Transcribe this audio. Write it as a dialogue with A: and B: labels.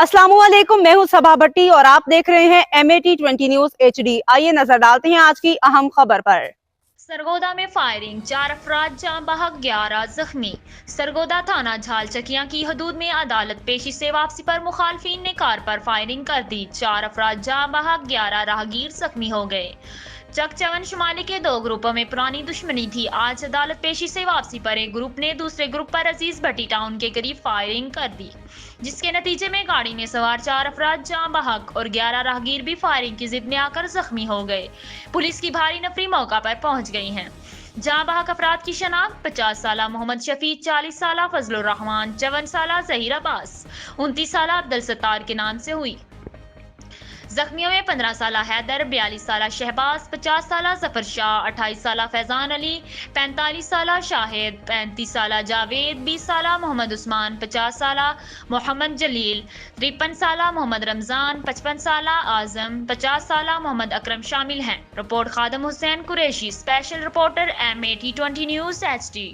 A: अस्सलाम वालेकुम, मैं हूं सबा भट्टी और आप देख रहे हैं MAT20 न्यूज HD। आइए नजर डालते हैं आज की अहम खबर पर।
B: सरगोदा में फायरिंग, 4 अफराद जाँ बहक, 11 जख्मी। सरगोदा थाना झालचकियां की हदूद में अदालत पेशी से वापसी पर मुखालफिन ने कार पर फायरिंग कर दी। 4 अफराद जाँ बहक, 11 राहगीर जख्मी हो गए। चकचवन शुमाली के 2 ग्रुपों में पुरानी दुश्मनी थी। आज अदालत पेशी से वापसी पर एक ग्रुप ने दूसरे ग्रुप पर अजीज भट्टी टाउन के करीब फायरिंग कर दी, जिसके नतीजे में गाड़ी में सवार 4 अफराद जाँ बहक और 11 राहगीर भी फायरिंग की जिद में आकर जख्मी हो गए। पुलिस की भारी नफरी मौका पर पहुंच गई है। जाँ बहक अफराद की शनाख्त 50 साला मोहम्मद शफी, 40 साला फजलुर रहमान, 54 साला जहीर अब्बास, 29 साला अब्दुल सत्तार के नाम से हुई। जख्मियों में 15 साला हैदर, 42 साला शहबाज, 50 साला जफर शाह, 28 साला फैजान अली, 45 साला शाहिद, 35 साला जावेद, 20 साला मोहम्मद उस्मान, 50 साला मोहम्मद जलील, 53 साला मोहम्मद रमजान, 55 साला आजम, 50 साला मोहम्मद अकरम शामिल हैं। Report Khadam Hussain Qureshi, special reporter MAT20 news HD।